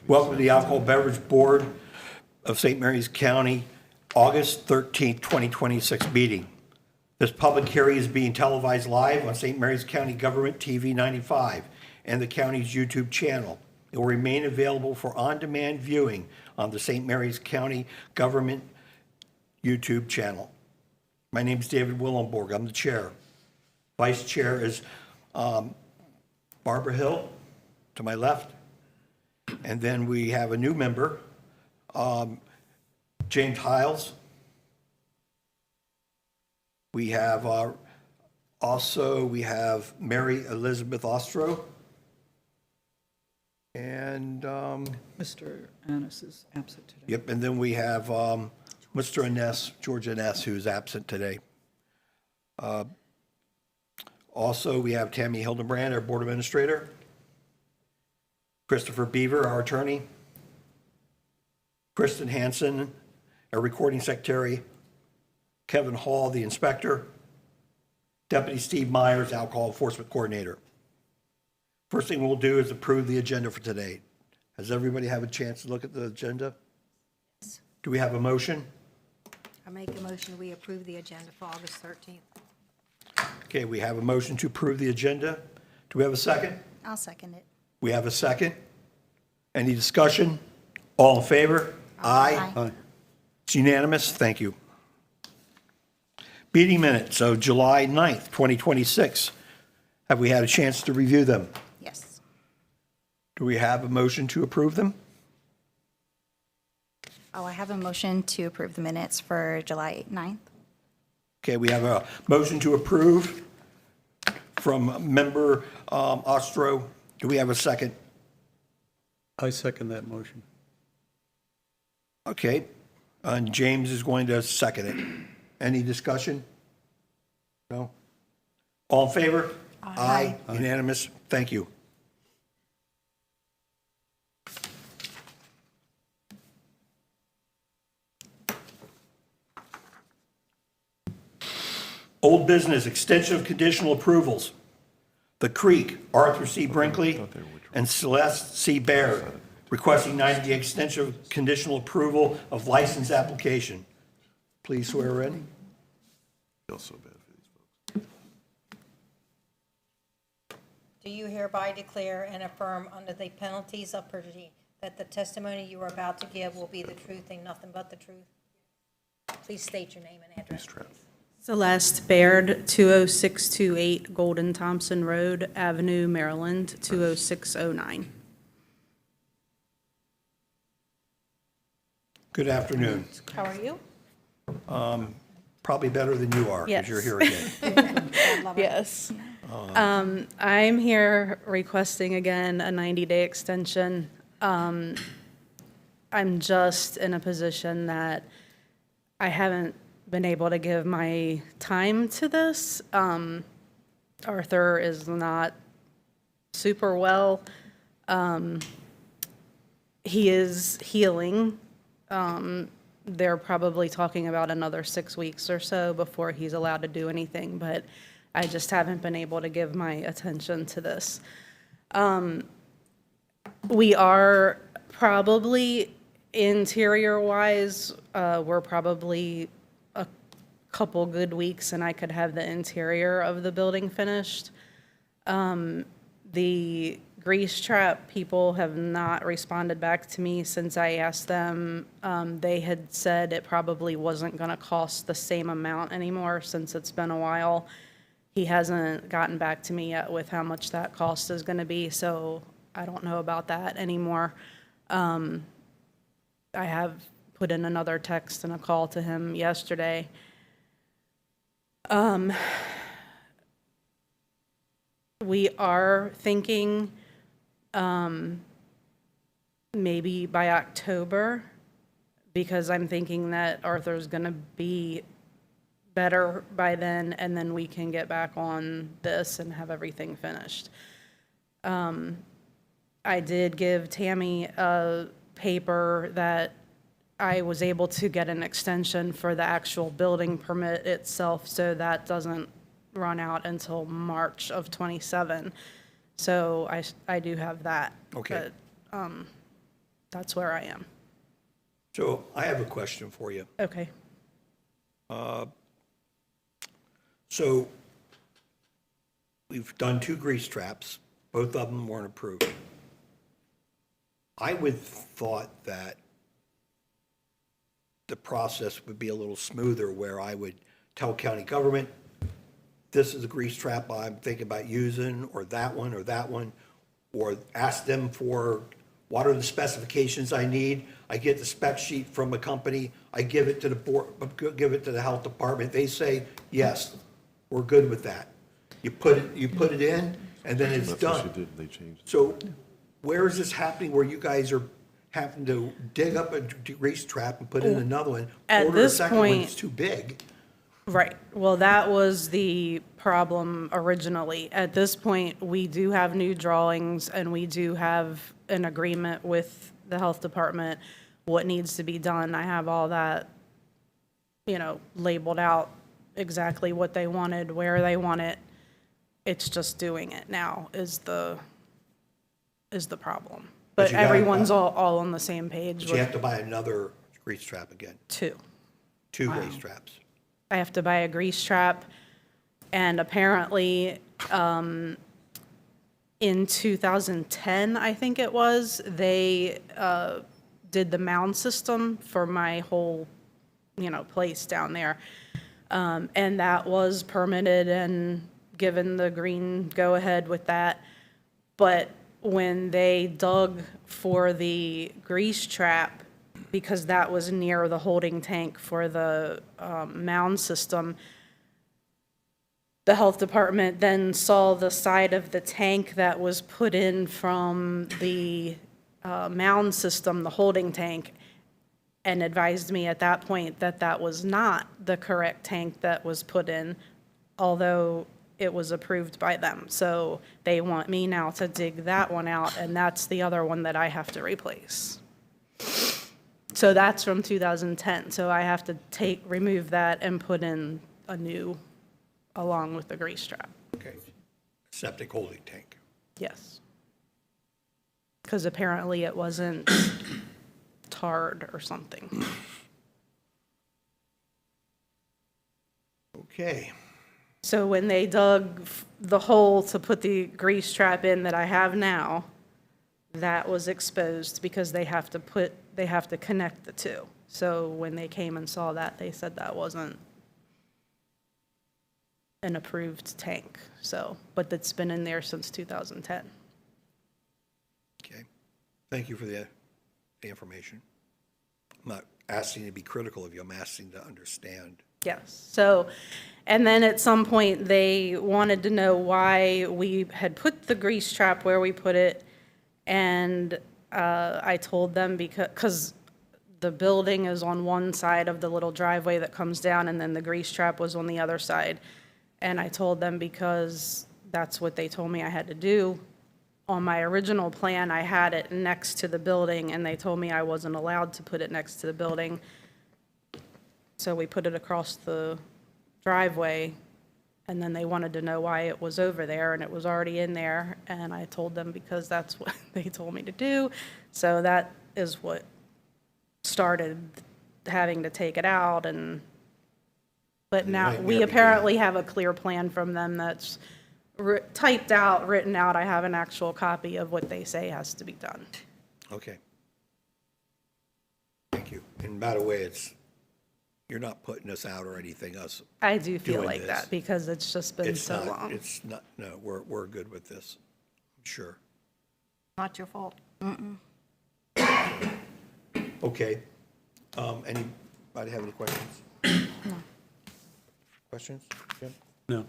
Welcome to the Alcohol Beverage Board of St. Mary's County, August 13th, 2026 meeting. This public hearing is being televised live on St. Mary's County Government TV 95 and the county's YouTube channel. It will remain available for on-demand viewing on the St. Mary's County Government YouTube channel. My name is David Willenborg. I'm the chair. Vice chair is Barbara Hill to my left. And then we have a new member, James Hiles. We have we have Mary Elizabeth Ostro. And Mr. Annis is absent today. yep, and then we have Mr. Ines, George Ines, who's absent today. Also, we have Tammy Hildebrand, our board administrator. Christopher Beaver, our attorney. Kristen Hansen, our recording secretary. Kevin Hall, the inspector. Deputy Steve Myers, alcohol enforcement coordinator. First thing we'll do is approve the agenda for today. Has everybody have a chance to look at the agenda? Yes. Do we have a motion? I make a motion, we approve the agenda for August 13th. Okay, we have a motion to approve the agenda. Do we have a second? I'll second it. We have a second. Any discussion? All in favor? Aye. Aye. It's unanimous. Thank you. Meeting minutes of July 9th, 2026. Have we had a chance to review them? Yes. Do we have a motion to approve them? Oh, I have a motion to approve the minutes for July 9th. Okay, we have a motion to approve from member Ostro. Do we have a second? I second that motion. Okay, and James is going to second it. Any discussion? No? All in favor? Aye. Unanimous. Thank you. Old business, extension of conditional approvals. The Creek, Arthur C. Brinkley and Celeste C. Baird, requesting 90-day extension of conditional approval of license application. Please swear in. Feels so bad for these folks. Do you hereby declare and affirm under the penalties of perjury that the testimony you are about to give will be the truth and nothing but the truth? Please state your name and address. Celeste Baird, 20628 Golden Thompson Road, Avenue, Maryland, 20609. Good afternoon. How are you? Probably better than you are, because Yes. you're here again. Yes. I'm here requesting again a 90-day extension. I'm just in a position that I haven't been able to give my time to this. Arthur is not super well. He is healing. They're probably talking about another 6 weeks or so before he's allowed to do anything, but I just haven't been able to give my attention to this. We are probably, interior-wise, we're probably a couple good weeks and I could have the interior of the building finished. The grease trap people have not responded back to me since I asked them. They had said it probably wasn't going to cost the same amount anymore since it's been a while. He hasn't gotten back to me yet with how much that cost is going to be, so I don't know about that anymore. I have put in another text and a call to him yesterday. We are thinking maybe by October, because I'm thinking that Arthur's going to be better by then, and then we can get back on this and have everything finished. I did give Tammy a paper that I was able to get an extension for the actual building permit itself, so that doesn't run out until March of '27. So I do have that. Okay. But that's where I am. So I have a question for you. Okay. So we've done 2 grease traps. Both of them weren't approved. I would thought that the process would be a little smoother where I would tell county government, this is a grease trap I'm thinking about using, or that one, or ask them for what are the specifications I need. I get the spec sheet from a company, I give it to the board, give it to the health department. They say, yes, we're good with that. You put it in, and then it's That's what she done. did, they changed it. So where is this happening where you guys are having to dig up a grease trap and put in another one? At Order a this second one, point- it's too big. Right. Well, that was the problem originally. At this point, we do have new drawings and we do have an agreement with the health department, what needs to be done. I have all that, labeled out exactly what they wanted, where they want it. It's just doing it now is the problem. But But you gotta- everyone's all on the same page But you have with to buy another grease trap again, 2. 2 grease traps. I have to buy a grease trap, and apparently, in 2010, I think it was, they did the mound system for my whole, place down there. And that was permitted and given the green go-ahead with that. But when they dug for the grease trap, because that was near the holding tank for the mound system, the health department then saw the side of the tank that was put in from the mound system, the holding tank, and advised me at that point that that was not the correct tank that was put in, although it was approved by them. So they want me now to dig that one out, and that's the other one that I have to replace. So that's from 2010, so I have to remove that and put in a new, along with the grease trap, Okay. Septic holding tank. yes. Because apparently it wasn't tarred or something. Okay. So when they dug the hole to put the grease trap in that I have now, that was exposed because they have to connect the 2. So when they came and saw that, they said that wasn't an approved tank, but it's been in there since 2010. Okay. Thank you for the information. I'm not asking you to be critical of you, I'm asking to understand. Yes, so, and then at some point, they wanted to know why we had put the grease trap where we put it, and I told them because the building is on one side of the little driveway that comes down, and then the grease trap was on the other side. And I told them because that's what they told me I had to do. On my original plan, I had it next to the building, and they told me I wasn't allowed to put it next to the building. So we put it across the driveway, and then they wanted to know why it was over there, and it was already in there. And I told them because that's what they told me to do. So that is what started having to take it out, but now Right, we yeah, apparently have a clear plan from them that's typed out, written out. I have an actual copy of what they say has to be done. Okay. Thank you. And by the way, you're not putting us out or anything else. I do feel Doing like this. that because it's just been It's so not, long. it's not, no, we're good with this. I'm sure. Not your fault. Okay. Anybody have any questions? No. Questions? Jim? No.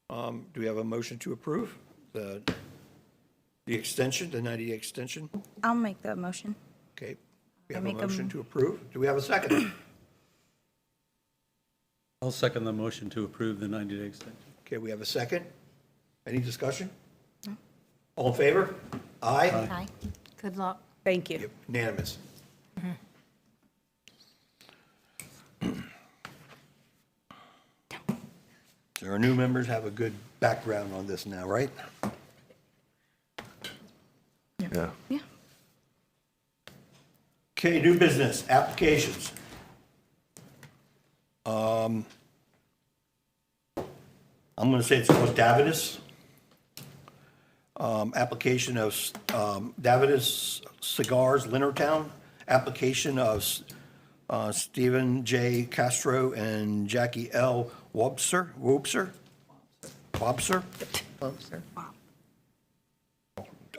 Do we have a motion to approve the extension, the 90-day extension? I'll make the motion. Okay. We I have a make a motion m- to approve. Do we have a second? I'll second the motion to approve the 90-day extension. Okay, we have a second. Any discussion? All in favor? Aye. Aye. Good luck. Thank you. Unanimous. So our new members have a good background on this now, right? Yeah. Yeah. Okay, new business, applications. I'm going to say it's called Davidus. Application of Davidus Cigars, Leonardtown. Application of Stephen J. Castro and Jackie L. Wobser.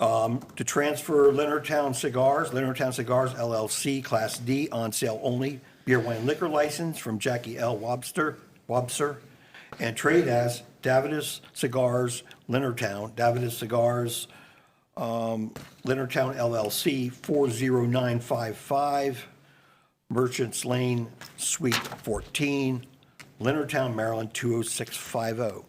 To transfer Leonardtown Cigars LLC, Class D, on sale only, beer, wine, liquor license from Jackie L. Wobser, and trade as Davidus Cigars, Leonardtown, Davidus Cigars, Leonardtown LLC, 40955, Merchants Lane, Suite 14, Leonardtown, Maryland, 20650.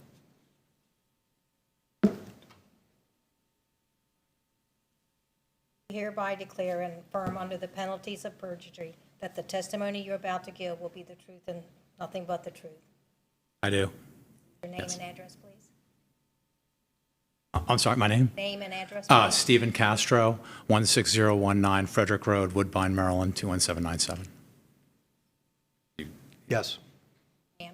Hereby declare and affirm under the penalties of perjury that the testimony you're about to give will be the truth and nothing but the truth. I do. Your name Yes. and address, please. I'm sorry, my name? Name and address, please. Stephen Castro, 16019 Frederick Road, Woodbine, Maryland, 21797. Yes. Ma'am.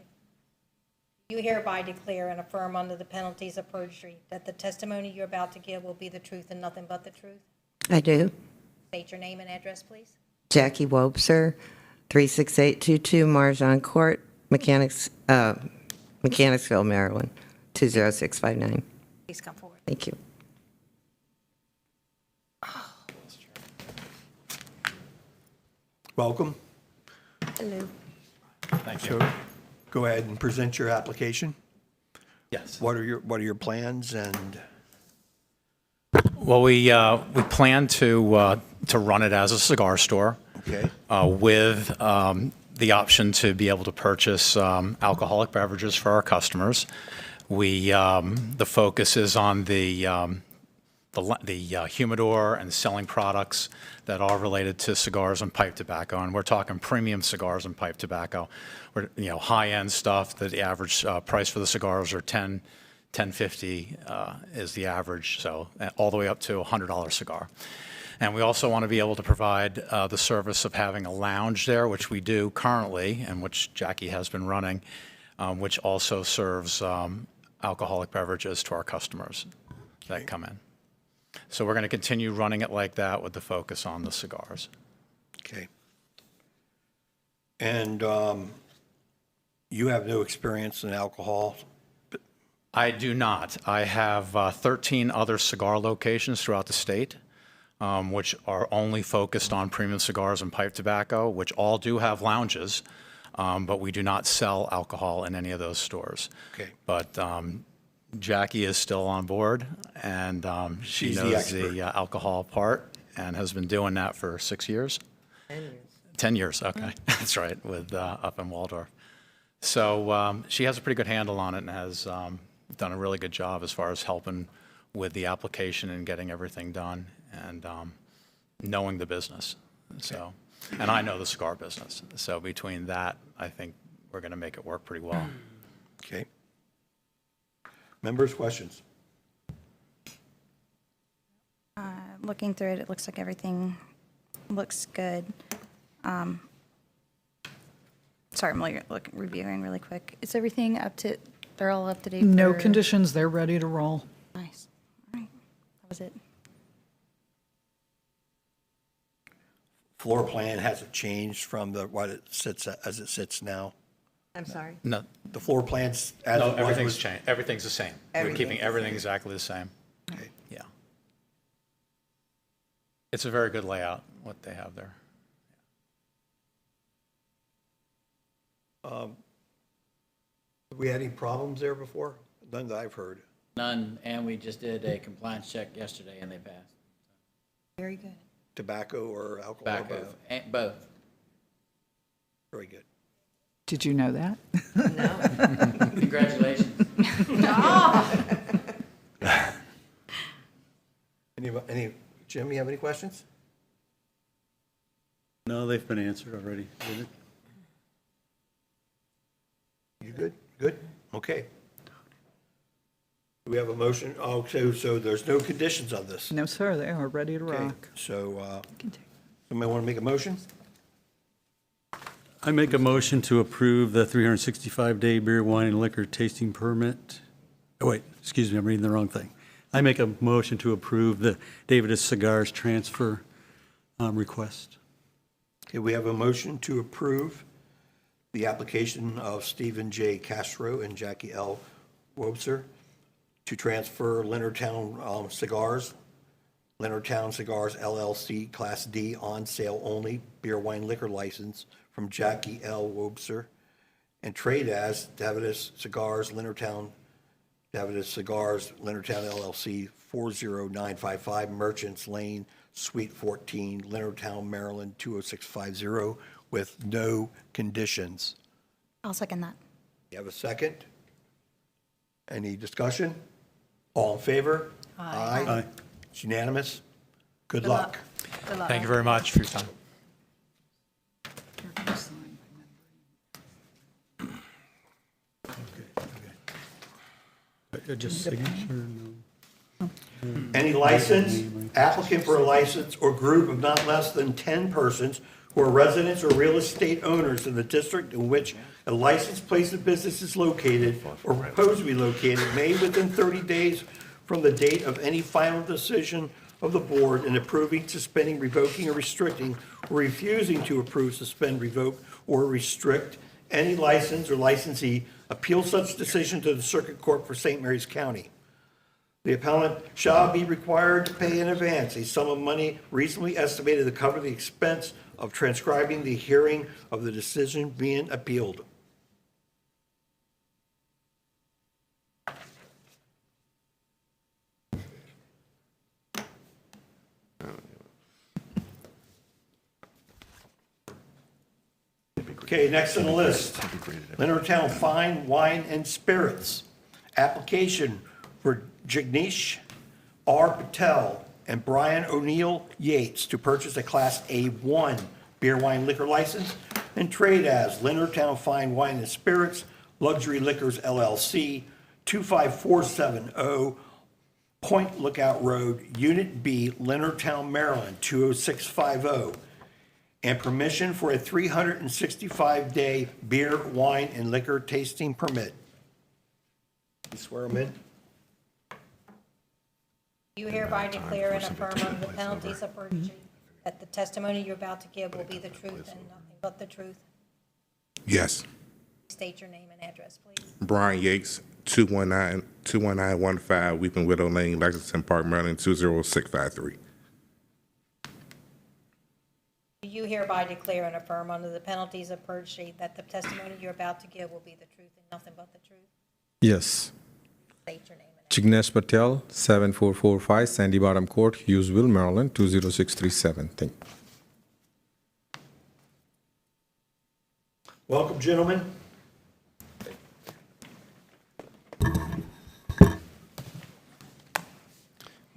You hereby declare and affirm under the penalties of perjury that the testimony you're about to give will be the truth and nothing but the truth. I do. State your name and address, please. Jackie Wobser, 36822 Marjan Court, Mechanicsville, Maryland, 20659. Please come forward. Thank you. Welcome. Hello. Thank you. So go ahead and present your application. Yes. What are your plans and, Well, we plan to run it as a cigar store okay, with the option to be able to purchase alcoholic beverages for our customers. The focus is on the humidor and selling products that are related to cigars and pipe tobacco, and we're talking premium cigars and pipe tobacco. We're, high-end stuff. The average price for the cigars are $10.50 is the average, so all the way up to a $100 cigar. And we also want to be able to provide the service of having a lounge there, which we do currently, and which Jackie has been running, which also serves alcoholic beverages to our customers that come in. So we're going to continue running it like that with the focus on the cigars. okay. And you have no experience in alcohol? I do not. I have 13 other cigar locations throughout the state, which are only focused on premium cigars and pipe tobacco, which all do have lounges, but we do not sell alcohol in any of those stores. Okay. But Jackie is still on board, and she She's the knows expert. the alcohol part and has been doing that for 6 years. 10 years. 10 years, okay. That's right, with up in Waldorf. So she has a pretty good handle on it and has done a really good job as far as helping with the application and getting everything done and knowing the business. So, and I know the cigar business. So between that, I think we're going to make it work pretty well. Okay. Members, questions? Looking through it, it looks like everything looks good. Sorry, I'm reviewing really quick. Is everything they're all up to date? No for- conditions, they're ready to roll. Nice. All right, that was it. Floor plan hasn't changed from what it sits as it sits now? I'm sorry. No, The floor plans as no, it was everything's was- changed. Everything's the same. We're Everything's keeping the everything same. exactly the same. Okay. Yeah. It's a very good layout, what they have there. Have we had any problems there before? None that I've heard. None, and we just did a compliance check yesterday, and they passed. Very good. Tobacco or alcohol or Tobacco, both? and both. Very good. Did you know that? Congratulations. Jim, you have any questions? No, they've been answered already. David? You good? Good? Okay. Do we have a motion? Oh, so there's no conditions on this? No, sir, they are ready to Okay, rock. so, somebody want to make a motion? I make a motion to approve the 365-day beer, wine, and liquor tasting permit. Oh, wait, excuse me, I'm reading the wrong thing. I make a motion to approve the David's Cigars transfer request. Okay, we have a motion to approve the application of Stephen J. Castro and Jackie L. Wobser to transfer Leonardtown Cigars, Leonardtown Cigars LLC Class D on sale only beer, wine, liquor license from Jackie L. Wobser and trade as David's Cigars, Leonardtown, David's Cigars, Leonardtown LLC, 40955 Merchants Lane, Suite 14, Leonardtown, Maryland, 20650, with no conditions. I'll second that. You have a second? Any discussion? All in favor? Aye. It's unanimous. Good luck. Good luck. Thank you very much for your time. You're gonna sign by member. Just signature, no. Any license, applicant for a license or group of not less than 10 persons who are residents or real estate owners in the district in which a licensed place of business is located or proposed to be located made within 30 days from the date of any final decision of the board in approving, suspending, revoking, or restricting, or refusing to approve, suspend, revoke, or restrict any license or licensee, appeal such decision to the Circuit Court for St. Mary's County. The appellant shall be required to pay in advance a sum of money reasonably estimated to cover the expense of transcribing the hearing of the decision being appealed. Okay, next on the list, Leonardtown Fine Wine and Spirits. Application for Jignesh R. Patel and Brian O'Neill Yates to purchase a Class A1 beer, wine, liquor license and trade as Leonardtown Fine Wine and Spirits, Luxury Liquors LLC, 25470 Point Lookout Road, Unit B, Leonardtown, Maryland, 20650, and permission for a 365-day beer, wine, and liquor tasting permit. You swear them in? You hereby declare and affirm under the penalties of perjury that the testimony you're about to give will be the truth and nothing but the truth. Yes. State your name and address, please. Brian Yates, 21915 Weeping Widow Lane, Lexington Park, Maryland, 20653. Do you hereby declare and affirm under the penalties of perjury that the testimony you're about to give will be the truth and nothing but the truth? Yes. State your name and address. Jignesh Patel, 7445 Sandy Bottom Court, Hughesville, Maryland, 20637. Thank you. Welcome, gentlemen.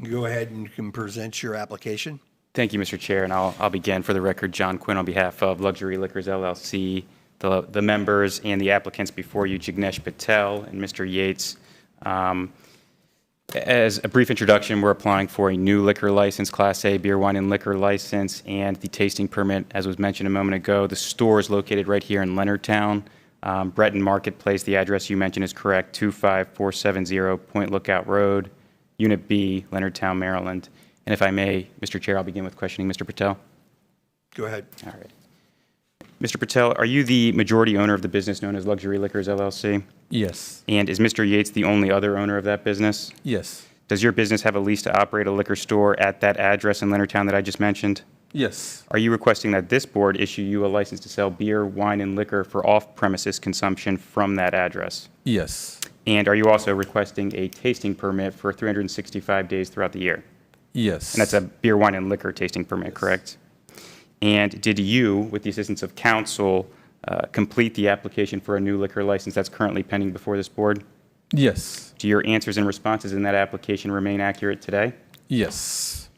Go ahead and you can present your application. Thank you, Mr. Chair, and I'll begin. For the record, John Quinn on behalf of Luxury Liquors LLC, the members and the applicants before you, Jignesh Patel and Mr. Yates. As a brief introduction, we're applying for a new liquor license, Class A beer, wine, and liquor license, and the tasting permit, as was mentioned a moment ago. The store is located right here in Leonardtown, Breton Marketplace. The address you mentioned is correct, 25470 Point Lookout Road, Unit B, Leonardtown, Maryland. And if I may, Mr. Chair, I'll begin with questioning Mr. Patel. Go ahead. All right. Mr. Patel, are you the majority owner of the business known as Luxury Liquors LLC? Yes. And is Mr. Yates the only other owner of that business? Yes. Does your business have a lease to operate a liquor store at that address in Leonardtown that I just mentioned? Yes. Are you requesting that this board issue you a license to sell beer, wine, and liquor for off-premises consumption from that address? Yes. And are you also requesting a tasting permit for 365 days throughout the year? Yes. And that's a beer, wine, and liquor tasting permit, correct? And did you, with the assistance of counsel, complete the application for a new liquor license that's currently pending before this board? Yes. Do your answers and responses in that application remain accurate today? Yes.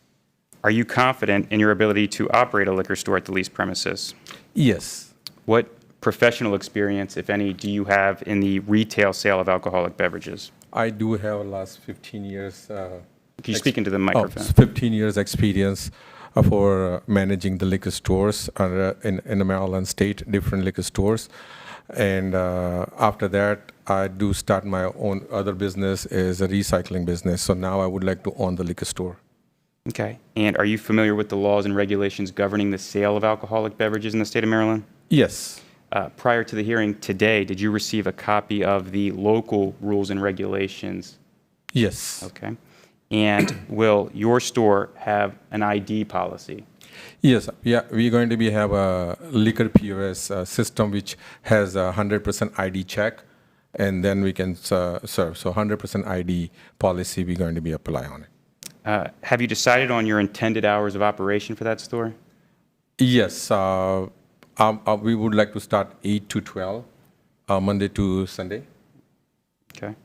Are you confident in your ability to operate a liquor store at the leased premises? Yes. What professional experience, if any, do you have in the retail sale of alcoholic beverages? I do have last 15 years. Can you speak into the microphone? 15 years experience for managing the liquor stores in the Maryland state, different liquor stores. And after that, I do start my own other business, is a recycling business. So now I would like to own the liquor store. Okay. And are you familiar with the laws and regulations governing the sale of alcoholic beverages in the state of Maryland? Yes. Prior to the hearing today, did you receive a copy of the local rules and regulations? Yes. Okay. And will your store have an ID policy? Yes, yeah, we're going to have a liquor POS system which has a 100% ID check, and then we can serve. So 100% ID policy we're going to be apply on it. Have you decided on your intended hours of operation for that store? Yes, we would like to start 8 to 12, Monday to Sunday. Okay.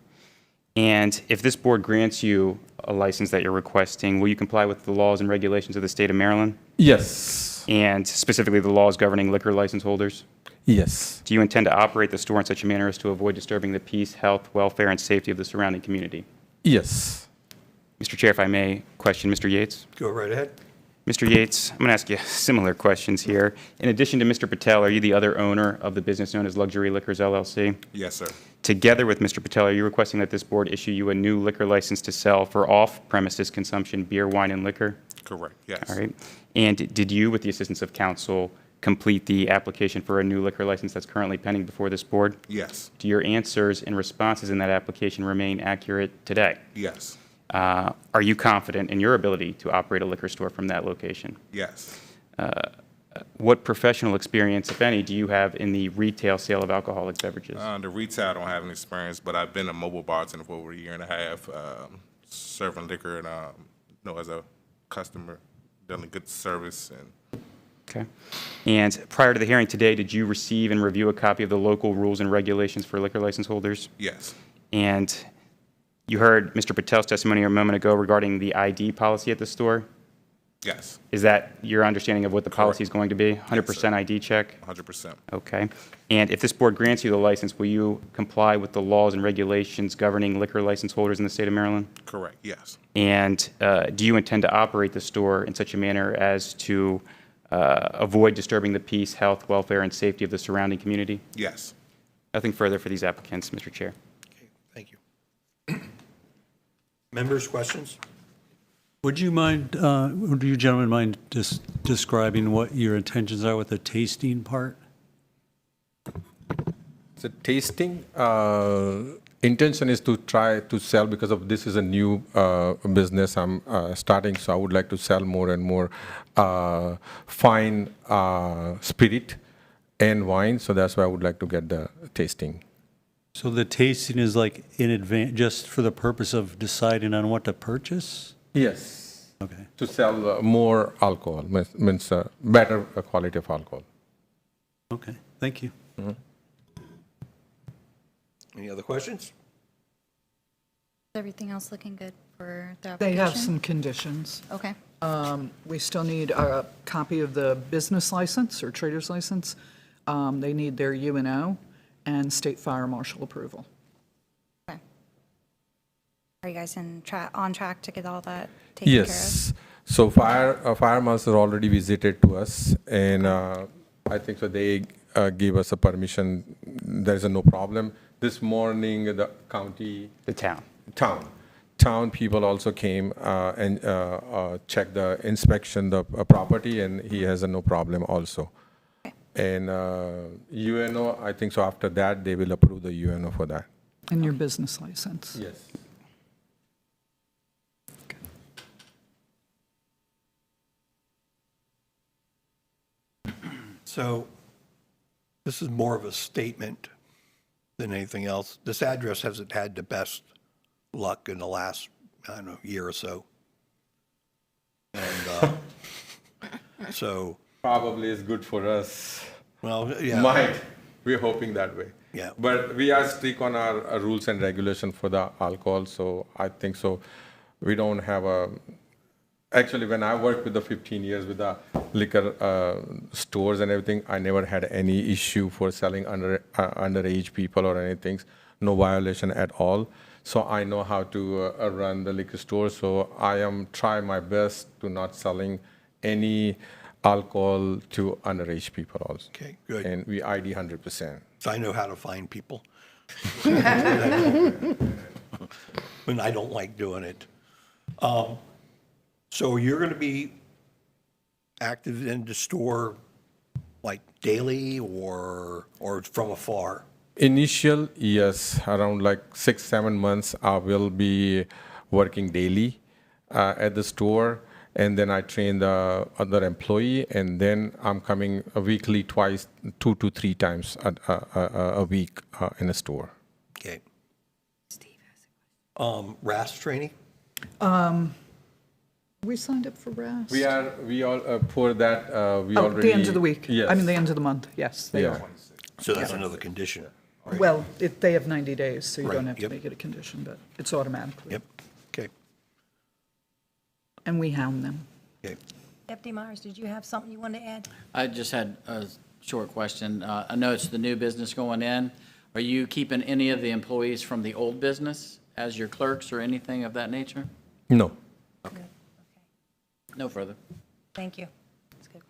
And if this board grants you a license that you're requesting, will you comply with the laws and regulations of the state of Maryland? Yes. And specifically the laws governing liquor license holders? Yes. Do you intend to operate the store in such a manner as to avoid disturbing the peace, health, welfare, and safety of the surrounding community? Yes. Mr. Chair, if I may question Mr. Yates? Go right ahead. Mr. Yates, I'm going to ask you similar questions here. In addition to Mr. Patel, are you the other owner of the business known as Luxury Liquors LLC? Yes, sir. Together with Mr. Patel, are you requesting that this board issue you a new liquor license to sell for off-premises consumption beer, wine, and liquor? Correct, yes. All right. And did you, with the assistance of counsel, complete the application for a new liquor license that's currently pending before this board? Yes. Do your answers and responses in that application remain accurate today? Yes. Are you confident in your ability to operate a liquor store from that location? Yes. What professional experience, if any, do you have in the retail sale of alcoholic beverages? The retail, I don't have any experience, but I've been a mobile bartender for over a year and a half, serving liquor and, as a customer, dealing good service. And Okay. And prior to the hearing today, did you receive and review a copy of the local rules and regulations for liquor license holders? yes. And you heard Mr. Patel's testimony a moment ago regarding the ID policy at the store? Yes. Is that your understanding of what the policy is going to be? 100% ID check? 100%. Okay. And if this board grants you the license, will you comply with the laws and regulations governing liquor license holders in the state of Maryland? Correct, yes. And do you intend to operate the store in such a manner as to avoid disturbing the peace, health, welfare, and safety of the surrounding community? Yes. Nothing further for these applicants, Mr. Chair. Okay, thank you. Members, questions? Would you mind, would you gentlemen mind just describing what your intentions are with the tasting part? So tasting, intention is to try to sell, because of this is a new business I'm starting, so I would like to sell more and more fine spirit and wine, so that's why I would like to get the tasting. So the tasting is like in advance, just for the purpose of deciding on what to purchase? Yes. Okay. To sell more alcohol, means better quality of alcohol. Okay, thank you. Any other questions? Is everything else looking good for the They application? have some conditions. Okay. We still need a copy of the business license or trader's license. They need their UNO and state fire marshal approval. Okay. Are you guys on track to get all that taken care of? Yes. So fire marshal already visited to us, and I think so they gave us a permission. There is no problem. This morning, the county, town people also came and checked the inspection, the property, and he has no problem also. Okay. And UNO, I think so after that, they will approve the UNO for that. And your business license. Yes. So this is more of a statement than anything else. This address hasn't had the best luck in the last, I don't know, year or so. And so. Probably is good for us. Well, yeah. Might. We're hoping that way. Yeah. But we are strict on our rules and regulation for the alcohol, so I think so. We don't have a, actually, when I worked with the 15 years with the liquor stores and everything, I never had any issue for selling underage people or anything, no violation at all. So I know how to run the liquor store, so I am trying my best to not selling any alcohol to underage people also. Okay, good. And we ID 100%. So I know how to find people. When I don't like doing it. So you're going to be active in the store like daily or from afar? Initial, yes, around like 6-7 months, I will be working daily at the store, and then I train the other employee, and then I'm coming a weekly, twice, 2 to 3 times a week in a store. Okay. RAS training? We signed up for RAS? We all for that we Oh, already. the end of the week. Yes. I mean, the end of the month, yes. They Yeah. are. So that's another condition. right? Well, they have 90 days, so you don't Right, have to yep. make it a condition, but it's automatically. Yep, okay, And we hound them. okay. Deputy Myers, did you have something you wanted to add? I just had a short question. I know it's the new business going in. Are you keeping any of the employees from the old business as your clerks or anything of that nature? No. No further. Thank you. That's good.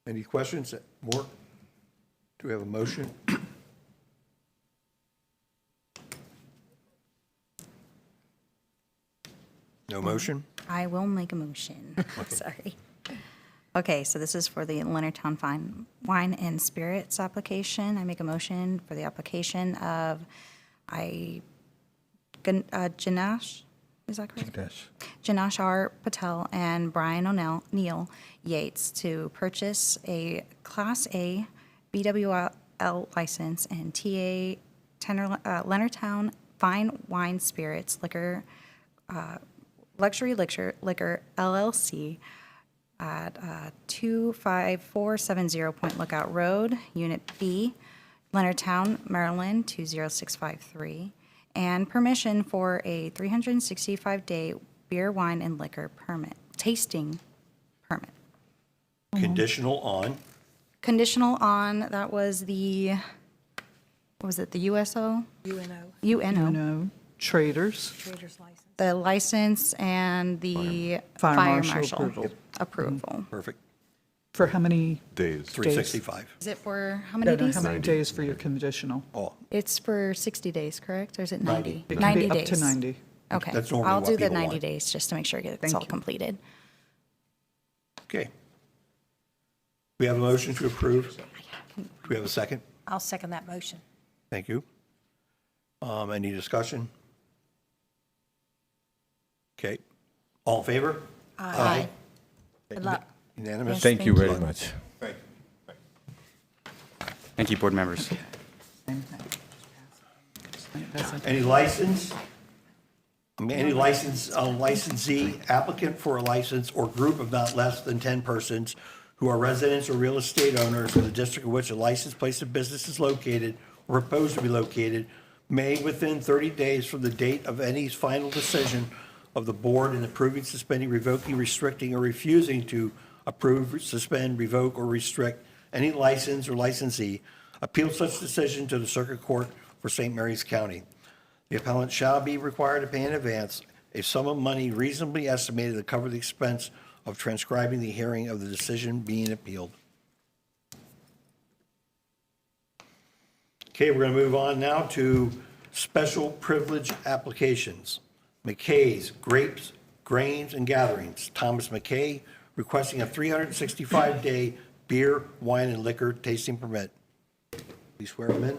Any questions? More? Do we have a motion? No motion? I will make a motion. Sorry. Okay, so this is for the Leonardtown Fine Wine and Spirits application. I make a motion for the application of Janash, is that correct? Janash R. Patel and Brian O'Neill Yates to purchase a Class A BWL license and TA Leonardtown Fine Wine Spirits Liquor, Luxury Liquor LLC at 25470 Point Lookout Road, Unit B, Leonardtown, Maryland 20653, and permission for a 365-day beer, wine, and liquor permit, tasting permit. Conditional on? Conditional on, that was the, what was it, the USO? UNO, UNO. Traders, trader's license. The license and the Fire fire marshal marshal approval. approval. Perfect. for how many? Days. 365. Is it for how No, many no, days? how many days for your conditional? Oh, It's for 60 days, correct? Or is it 90? It can 90 be up days. to 90. Okay. That's normally I'll what do the people 90 want. days just to make sure it's Thank all you. completed. okay. We have a motion to approve. Do we have a second? I'll second that motion. Thank you. Any discussion? Okay. All in favor? Aye. Good luck. Unanimous? Thank you thank very you. much. Thank you, board members. Same thing. That's it. Any license? Any license, licensee, applicant for a license or group of not less than 10 persons who are residents or real estate owners in the district in which a licensed place of business is located or proposed to be located, may within 30 days from the date of any final decision of the board in approving, suspending, revoking, restricting, or refusing to approve, suspend, revoke, or restrict any license or licensee, appeal such decision to the Circuit Court for St. Mary's County. The appellant shall be required to pay in advance a sum of money reasonably estimated to cover the expense of transcribing the hearing of the decision being appealed. Okay, we're going to move on now to special privilege applications. McKay's Grapes, Grains, and Gatherings. Thomas McKay requesting a 365-day beer, wine, and liquor tasting permit. Please swear him in.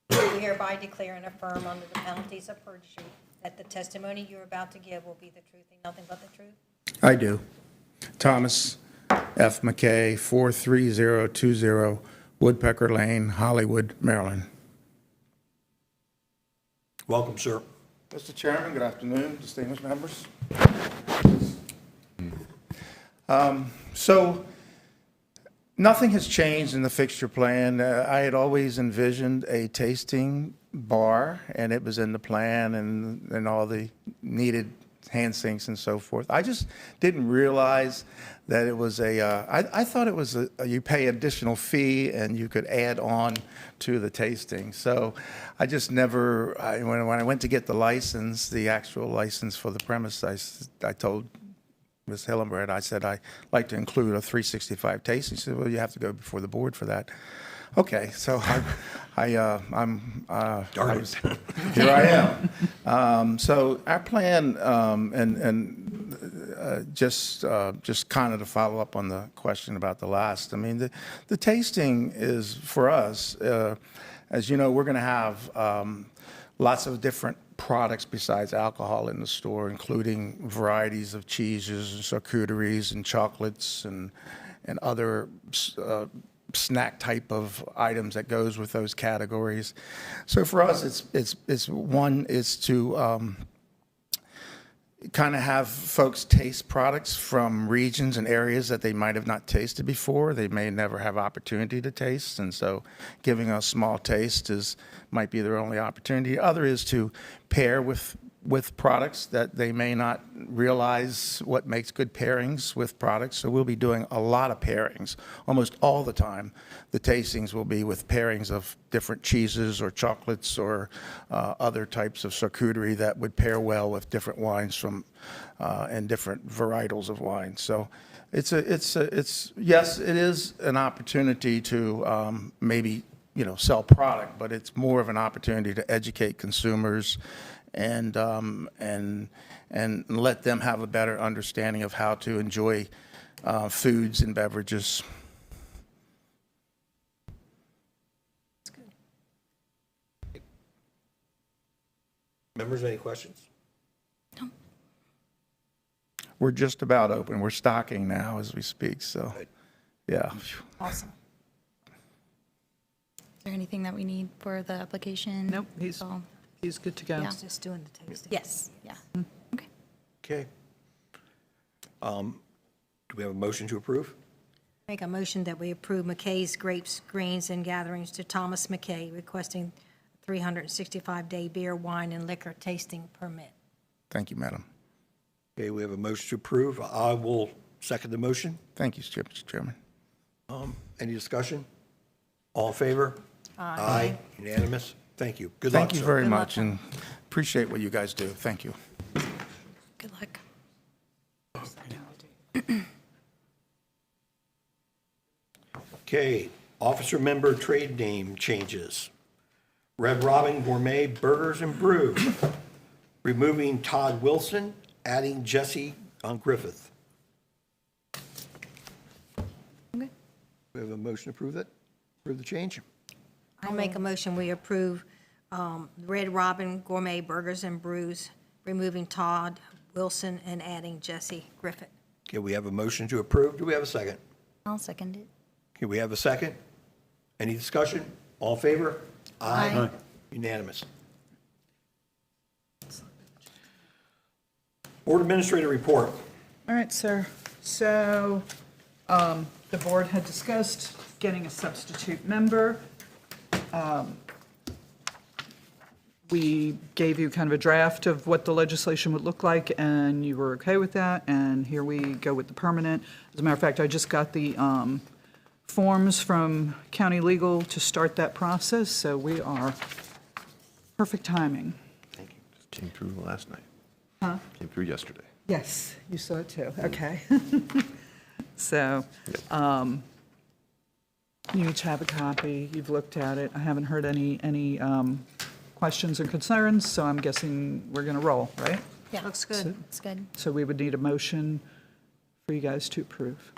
Do hereby declare and affirm under the penalties of perjury that the testimony you're about to give will be the truth and nothing but the truth? I do. Thomas F. McKay, 43020 Woodpecker Lane, Hollywood, Maryland. Welcome, sir. Mr. Chairman, good afternoon, distinguished members. So, Nothing has changed in the fixture plan. I had always envisioned a tasting bar, and it was in the plan and all the needed hand sinks and so forth. I just didn't realize that it was I thought it was you pay additional fee and you could add on to the tasting. So I just never, when I went to get the license, the actual license for the premise, I told Ms. Hillenbrand, I said, I'd like to include a 365 tasting. She said, well, you have to go before the board for that. Okay, so here I am. So our plan, just kind of to follow up on the question about the last, I mean, the tasting is, for us, as you know, we're going to have lots of different products besides alcohol in the store, including varieties of cheeses and charcuteries and chocolates and other snack type of items that goes with those categories. So for us, it's one is to kind of have folks taste products from regions and areas that they might have not tasted before. They may never have opportunity to taste, and so giving a small taste might be their only opportunity. Other is to pair with products that they may not realize what makes good pairings with products. So we'll be doing a lot of pairings. Almost all the time, the tastings will be with pairings of different cheeses or chocolates or other types of charcuterie that would pair well with different wines from and different varietals of wine. So yes, it is an opportunity to maybe sell product, but it's more of an opportunity to educate consumers and let them have a better understanding of how to enjoy foods and beverages. Members, any questions? We're just about open. We're stocking now as we speak, so, yeah. Awesome. Is there anything that we need for the application? Nope, he's good to go. Yeah. Just doing the tasting. Yes, yeah. Okay. Okay. Do we have a motion to approve? Make a motion that we approve McKay's Grapes, Greens, and Gatherings to Thomas McKay requesting 365-day beer, wine, and liquor tasting permit. Thank you, Madam. Okay, we have a motion to approve. I will second the motion. Thank you, Mr. Chairman. Any discussion? All in favor? Aye. Unanimous? Thank you. Good luck, Thank you sir. very Good luck. much, and appreciate what you guys do. Thank you. Good luck. Okay, officer member trade name changes. Red Robin Gourmet Burgers and Brews, removing Todd Wilson, adding Jesse Griffith. Okay. We have a motion to approve that? Approve the change? I'll make a motion, we approve Red Robin Gourmet Burgers and Brews, removing Todd Wilson and adding Jesse Griffith. Okay, we have a motion to approve. Do we have a second? I'll second it. Okay, we have a second. Any discussion? All in favor? Aye. Unanimous. Board Administrator report. All right, sir. So the board had discussed getting a substitute member. We gave you kind of a draft of what the legislation would look like, and you were okay with that, and here we go with the permanent. As a matter of fact, I just got the forms from county legal to start that process, so we are perfect timing. Thank you. Just came through last night. Huh? Came through yesterday. Yes, you saw it too. Okay. So, you each have a copy. You've looked at it. I haven't heard any questions or concerns, so I'm guessing we're going to roll, right? Yeah, looks good. It's good. So we would need a motion for you guys to approve.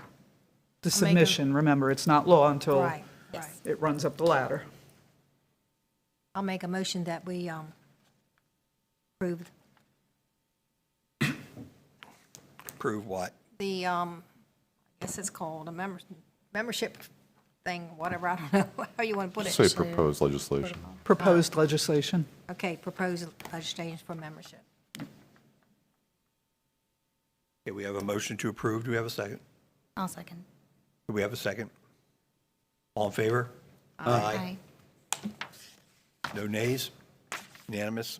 The I'll make a- submission, remember, it's not law until Right, right. it runs up the ladder. I'll make a motion that we approve Approve what? the, I guess it's called a membership thing, whatever, I don't know how you want to put it. Say proposed legislation. Proposed legislation. Okay, proposed legislation for membership. Okay, we have a motion to approve. Do we have a second? I'll second. Do we have a second? All in favor? Aye. No nays? Unanimous?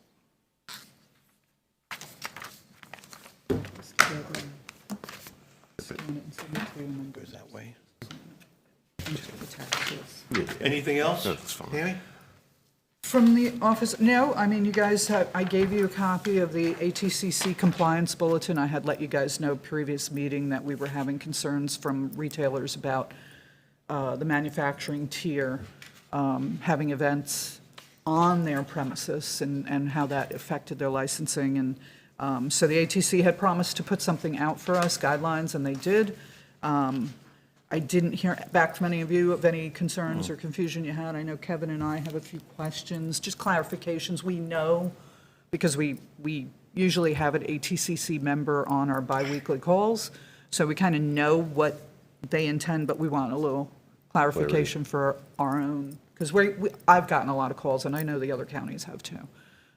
Goes that way. Anything else? That's fine. Tammy? From the office, no, I mean, you guys have, I gave you a copy of the ATCC compliance bulletin. I had let you guys know previous meeting that we were having concerns from retailers about the manufacturing tier having events on their premises and how that affected their licensing. And so the ATC had promised to put something out for us, guidelines, and they did. I didn't hear back from any of you of any concerns or confusion you had. I know Kevin and I have a few questions, just clarifications. We know, because we usually have an ATCC member on our biweekly calls, so we kind of know what they intend, but we want a little clarification for our own, because I've gotten a lot of calls, and I know the other counties have too.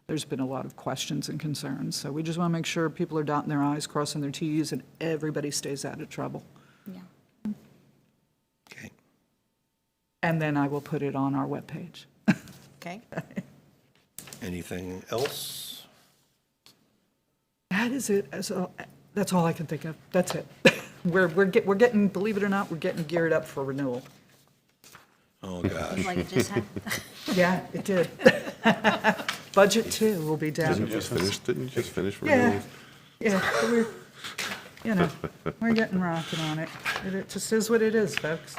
There's been a lot of questions and concerns, so we just want to make sure people are dotting their i's, crossing their t's, and everybody stays out of trouble. Yeah. Okay. And then I will put it on our webpage. Okay. Anything else? That is it. That's all I can think of. That's it. We're getting, believe it or not, we're getting geared up for renewal. Oh, gosh. Like it just happened. Yeah, it did. Budget too will be down. Didn't you just finish Yeah, renewals? yeah, we're getting rocking on it. It just is what it is, folks.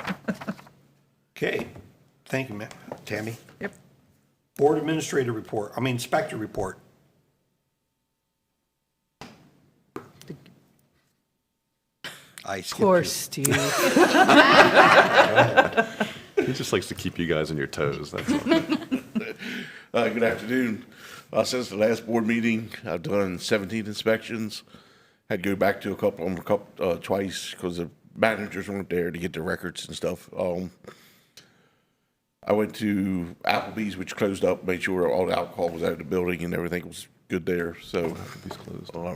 Okay. Thank you, Tammy. Yep. Board Administrator report, Inspector report. I skipped Poor you. Steve. He just likes to keep you guys on your toes, that's all. Good afternoon. Since the last board meeting, I've done 17 inspections. Had to go back to a couple twice because the managers weren't there to get the records and stuff. I went to Applebee's, which closed up, made sure all the alcohol was out of the building and everything was good there. So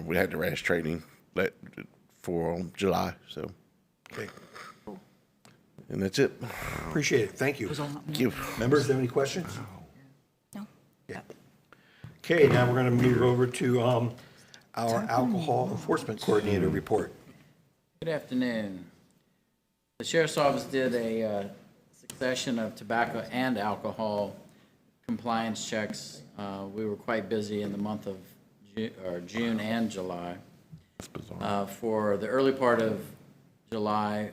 we had the rash training for July. So, Okay. and that's it. Appreciate it. Thank you. Thank you. Members, have any questions? No. Yeah. Okay, now we're going to move over to our Alcohol Enforcement Coordinator report. Good afternoon. The Sheriff's Office did a succession of tobacco and alcohol compliance checks. We were quite busy in the month of June and July. For the early part of July,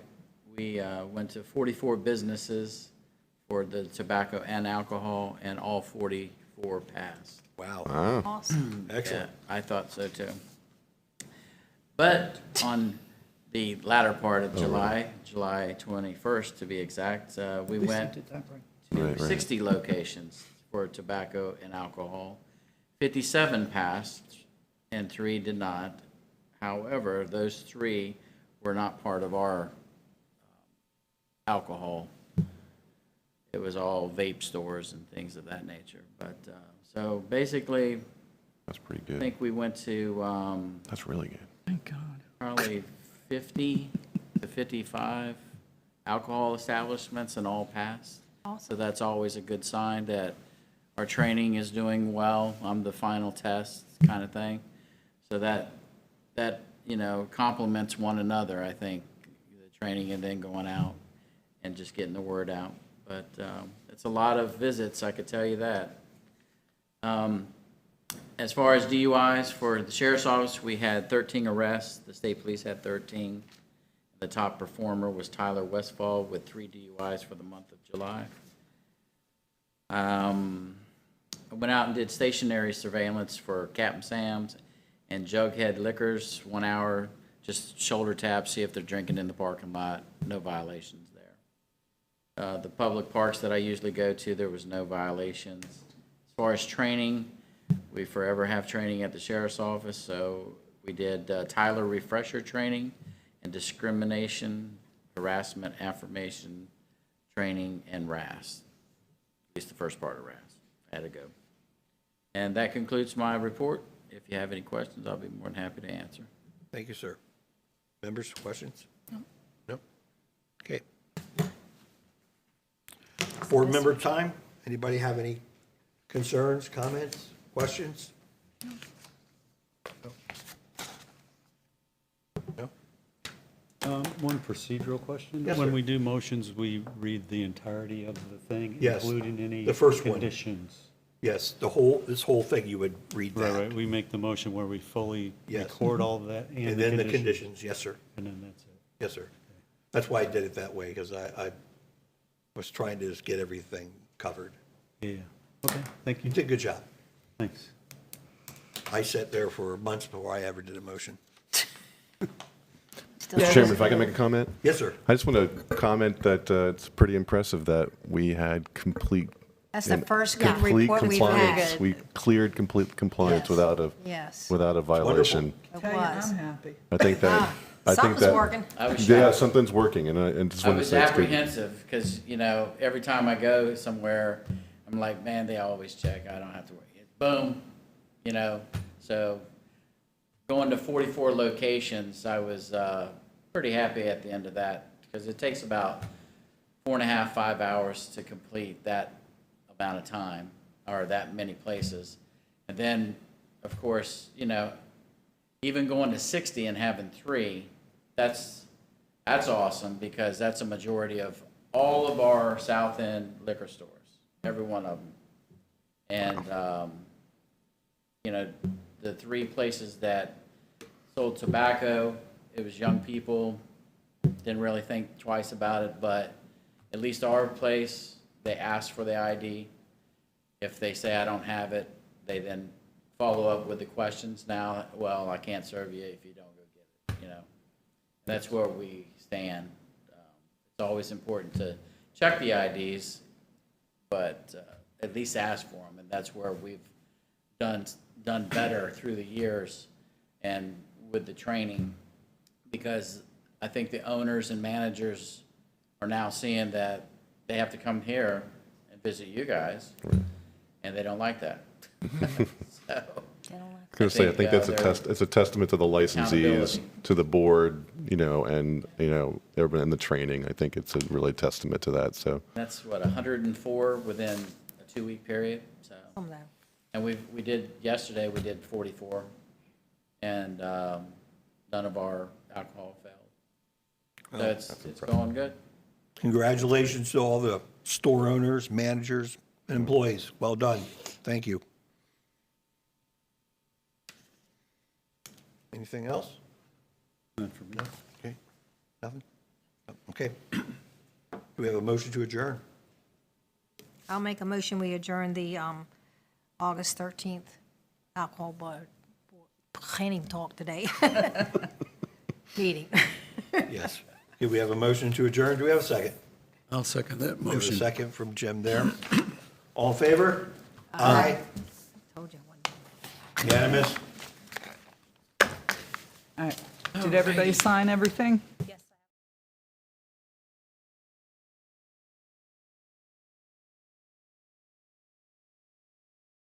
we went to 44 businesses for the tobacco and alcohol, and all 44 passed. Wow. Awesome. Excellent. Yeah, I thought so too. But on the latter part of July, July 21st to be exact, we went to 60 locations for tobacco and alcohol. 57 passed and 3 did not. However, those 3 were not part of our alcohol. It was all vape stores and things of that nature. But so basically, That's pretty I good. think we went to That's really good. Thank God. probably 50 to 55 alcohol establishments, and all passed. So that's always a good sign that our training is doing well. I'm the final test kind of thing. So that complements one another, I think, the training and then going out and just getting the word out. But it's a lot of visits, I could tell you that. As far as DUIs for the Sheriff's Office, we had 13 arrests. The state police had 13. The top performer was Tyler Westfall with 3 DUIs for the month of July. I went out and did stationary surveillance for Captain Sam's and Jughead Liquors, 1 hour, just shoulder tap, see if they're drinking in the parking lot. No violations there. The public parks that I usually go to, there was no violations. As far as training, we forever have training at the Sheriff's Office, so we did Tyler refresher training and discrimination, harassment, affirmation training, and RAS. At least the first part of RAS. I had to go. And that concludes my report. If you have any questions, I'll be more than happy to answer. Thank you, sir. Members, questions? No. No? Okay. Board member time? Anybody have any concerns, comments, questions? No? One procedural question. Yes, When sir. we do motions, we read the entirety of the thing, Yes, including any the first one. conditions. Yes, this whole thing, you would read Right, that. right. We make the motion where we fully Yes. record all of that And then the conditions, yes, sir. And then that's it. Yes, sir. That's why I did it that way, because I was trying to just get everything covered. Yeah. Okay, thank You you. did a good job. Thanks. I sat there for months before I ever did a motion. Mr. Chairman, if I can make a comment? Yes, sir. I just want to comment that it's pretty impressive that we had complete. That's the and first good complete report we've compliance. had. We cleared complete compliance Yes. Yes. without a violation. It Tell you, was. I'm happy. I think that. I think Something's that. working. I was Yeah, shocked. something's working, and just I want to was say it's good. apprehensive because, every time I go somewhere, I'm like, man, they always check. I don't have to worry. Boom, so going to 44 locations, I was pretty happy at the end of that because it takes about 4.5, 5 hours to complete that amount of time or that many places. And then, of course, even going to 60 and having 3, that's awesome because that's a majority of all of our South End liquor stores, every one of them. And, the 3 places that sold tobacco, it was young people, didn't really think twice about it, but at least our place, they ask for the ID. If they say, I don't have it, they then follow up with the questions. Now, well, I can't serve you if you don't go get it, That's where we stand. It's always important to check the IDs, but at least ask for them, and that's where we've done better through the years and with the training, because I think the owners and managers are now seeing that they have to come here and visit you guys, and they don't like that. So, I think that's they're- it's a testament to the licensees, Accountability. to the board, and everyone in the training. I think it's a really testament to that. So That's what, 104 within a 2-week period, so. Some of that. And we did, yesterday, we did 44, and none of our alcohol failed. So it's going good. Congratulations to all the store owners, managers, and employees. Well done. Thank you. Anything else? None for me. Okay. Nothing? Okay. Do we have a motion to adjourn? I'll make a motion, we adjourn the August 13th alcohol board, can't even talk today, meeting. Yes. Okay, we have a motion to adjourn. Do we have a second? I'll second that We have a motion. second from Jim there. All in favor? Aye. Told you I wouldn't. Unanimous? All right. Did everybody sign everything?